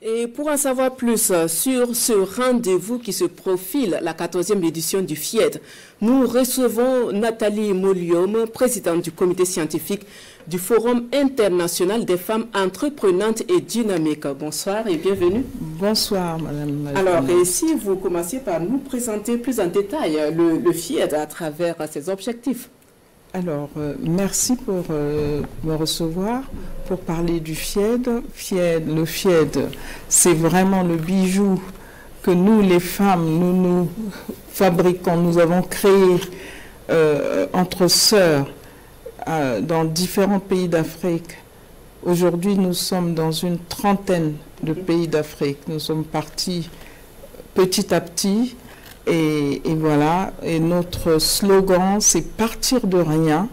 Et pour en savoir plus sur ce rendez-vous qui se profile, la 14e édition du FIED, nous recevons Nathalie Molium, présidente du comité scientifique du Forum international des femmes entreprenantes et dynamiques. Bonsoir et bienvenue. Bonsoir, madame. Alors, si vous commenciez par nous présenter plus en détail le FIED à travers ses objectifs. Alors, merci pour me recevoir pour parler du FIED. Le FIED, c'est vraiment le bijou que nous, les femmes, nous fabriquons. Nous avons créé entre sœurs dans différents pays d'Afrique. Aujourd'hui, nous sommes dans une trentaine de pays d'Afrique. Nous sommes partis petit à petit. Et voilà, et notre slogan, c'est partir de rien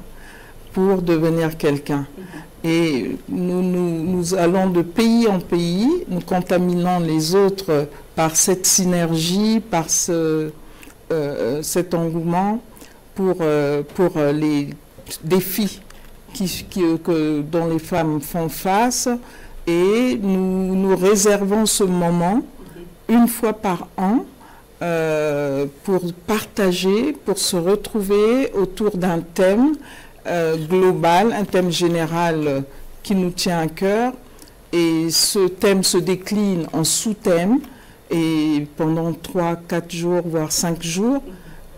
pour devenir quelqu'un. Et nous allons de pays en pays, nous contaminons les autres par cette synergie, par cet engouement pour les défis dont les femmes font face. Et nous réservons ce moment une fois par an pour partager, pour se retrouver autour d'un thème global, un thème général qui nous tient à cœur. Et ce thème se décline en sous-thèmes. Et pendant 3, 4 jours, voire 5 jours,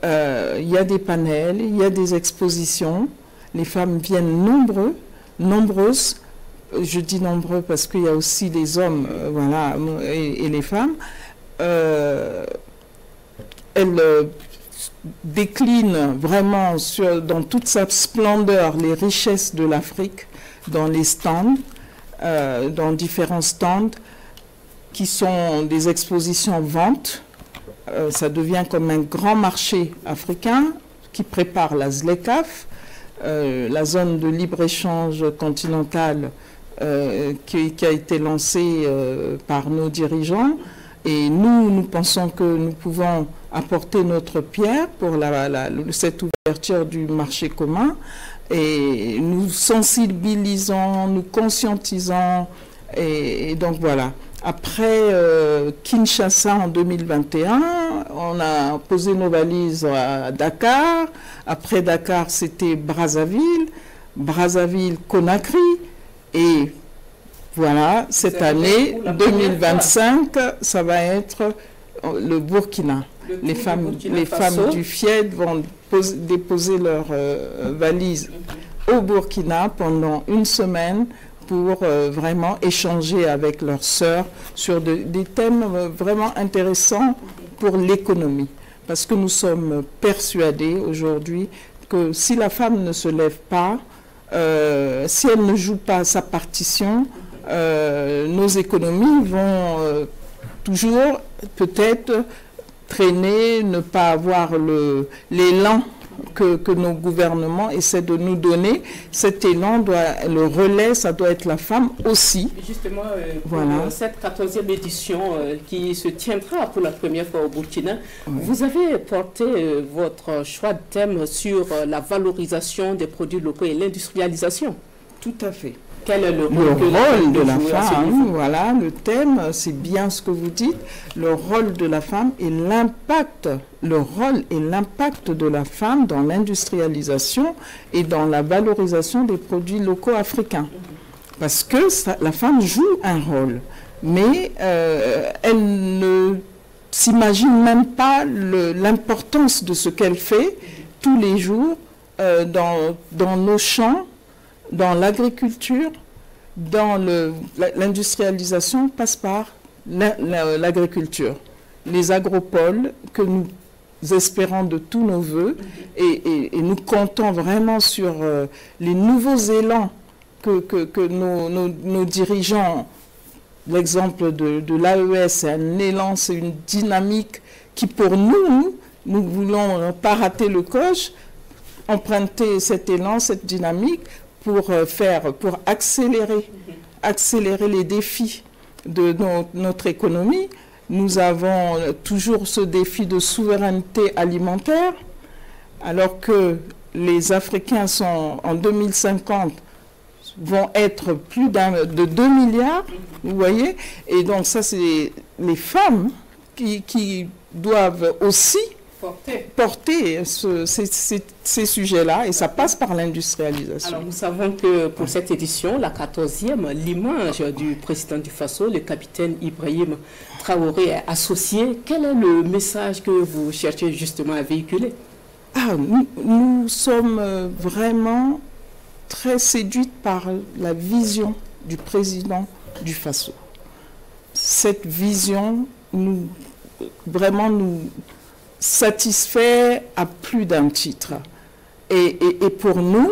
il y a des panels, il y a des expositions. Les femmes viennent nombreuses. Je dis nombreux parce qu'il y a aussi les hommes voilà, et les femmes. Elle décline vraiment dans toute sa splendeur les richesses de l'Afrique dans les stands, dans différents stands qui sont des expositions ventes. Ça devient comme un grand marché africain qui prépare la ZLECAf, la zone de libre-échange continentale qui a été lancée par nos dirigeants. Et nous pensons que nous pouvons apporter notre pierre pour cette ouverture du marché commun. Et nous sensibilisons, nous conscientisons. Et donc voilà. Après Kinshasa en 2021, on a posé nos valises à Dakar. Après Dakar, c'était Brazzaville, Conakry. Et voilà, cette année, 2025, ça va être le Burkina. Les femmes du FIED vont déposer leurs valises au Burkina pendant une semaine pour vraiment échanger avec leurs sœurs sur des thèmes vraiment intéressants pour l'économie. Parce que nous sommes persuadés aujourd'hui que si la femme ne se lève pas, si elle ne joue pas sa partition, nos économies vont toujours peut-être traîner, ne pas avoir l'élan que nos gouvernements essaient de nous donner. Cet élan, le relais, ça doit être la femme aussi. Justement, voilà. Pour cette 14e édition qui se tiendra pour la première fois au Burkina, oui. Vous avez porté votre choix de thème sur la valorisation des produits locaux et l'industrialisation. Tout à fait. Quel est le rôle de la femme? Voilà, le thème, c'est bien ce que vous dites. Le rôle de la femme et l'impact, le rôle et l'impact de la femme dans l'industrialisation et dans la valorisation des produits locaux africains. Parce que la femme joue un rôle, mais elle ne s'imagine même pas l'importance de ce qu'elle fait tous les jours dans nos champs. Dans l'agriculture, dans l'industrialisation passe par l'agriculture. Les agropoles que nous espérons de tous nos voeux et nous comptons vraiment sur les nouveaux élans que nos dirigeants, l'exemple de l'AES, c'est un élan, c'est une dynamique qui pour nous voulons pas rater le coche, emprunter cet élan, cette dynamique, pour accélérer les défis de notre économie. Nous avons toujours ce défi de souveraineté alimentaire, alors que les Africains sont en 2050 vont être plus de 2 milliards, vous voyez. Et donc ça, c'est les femmes qui doivent aussi porter ces sujets-là, et ça passe par l'industrialisation. Alors nous savons que pour cette édition, la 14e, l'image du président du Faso, le capitaine Ibrahim Traoré, est associée. Quel est le message que vous cherchez justement à véhiculer? Nous sommes vraiment très séduites par la vision du président du Faso. Cette vision nous satisfait à plus d'un titre. Et pour nous,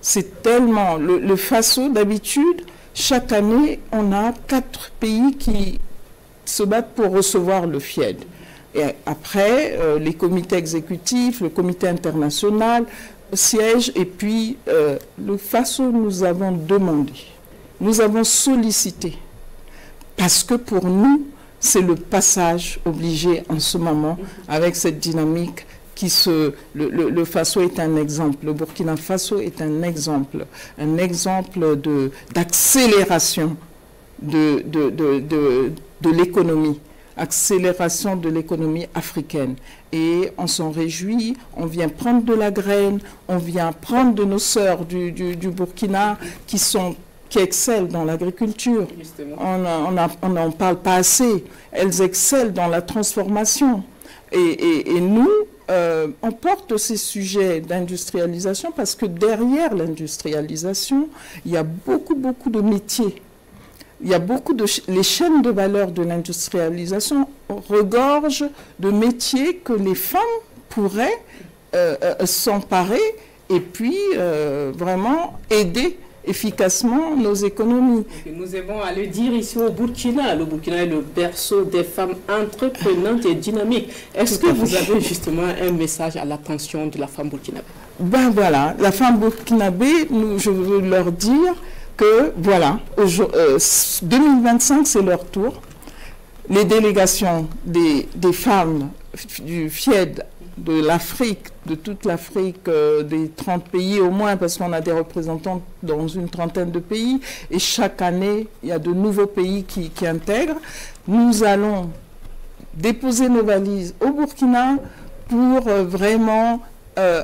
c'est tellement... Le Faso, d'habitude, chaque année, on a 4 pays qui se battent pour recevoir le FIED. Et après, les comités exécutifs, le comité international siègent, et puis le Faso, nous avons demandé, nous avons sollicité, parce que pour nous, c'est le passage obligé en ce moment avec cette dynamique le Faso est un exemple, le Burkina Faso est un exemple d'accélération de l'économie, accélération de l'économie africaine. Et on s'en réjouit, on vient prendre de la graine, on vient prendre de nos sœurs du Burkina qui excellent dans l'agriculture. On n'en parle pas assez. Elles excellent dans la transformation. Et nous, on porte ces sujets d'industrialisation parce que derrière l'industrialisation, il y a beaucoup de métiers. Il y a les chaînes de valeur de l'industrialisation regorgent de métiers que les femmes pourraient s'emparer et puis vraiment aider efficacement nos économies. Nous avons à le dire ici au Burkina. Le Burkina est le berceau des femmes entreprenantes et dynamiques. Est-ce que vous avez justement un message à l'attention de la femme burkinabé? Ben voilà, la femme burkinabé, je veux leur dire que voilà, 2025 c'est leur tour. Les délégations des femmes du FIED de l'Afrique, de toute l'Afrique, des 30 pays au moins, parce qu'on a des représentants dans une trentaine de pays, et chaque année, il y a de nouveaux pays qui intègrent. Nous allons déposer nos valises au Burkina pour vraiment,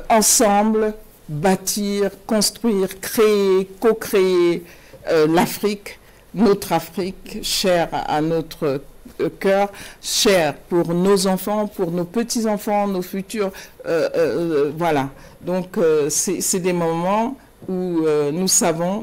ensemble, bâtir, construire, créer, co-créer l'Afrique, notre Afrique, chère à notre cœur, cher pour nos enfants, pour nos petits-enfants, nos futurs. Voilà. Donc, c'est des moments où nous savons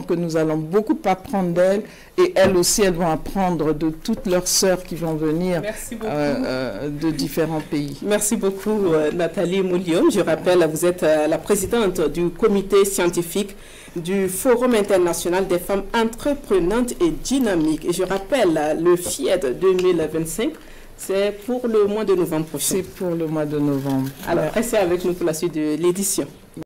que nous allons beaucoup apprendre d'elles, et elles aussi, elles vont apprendre de toutes leurs sœurs qui vont venir de différents pays. Merci beaucoup, Nathalie Mouliom. Je rappelle, vous êtes la présidente du comité scientifique du Forum international des femmes entreprenantes et dynamiques. Et je rappelle, le FIED 2025, c'est pour le mois de novembre prochain. C'est pour le mois de novembre. Alors, restez avec nous pour la suite de l'édition.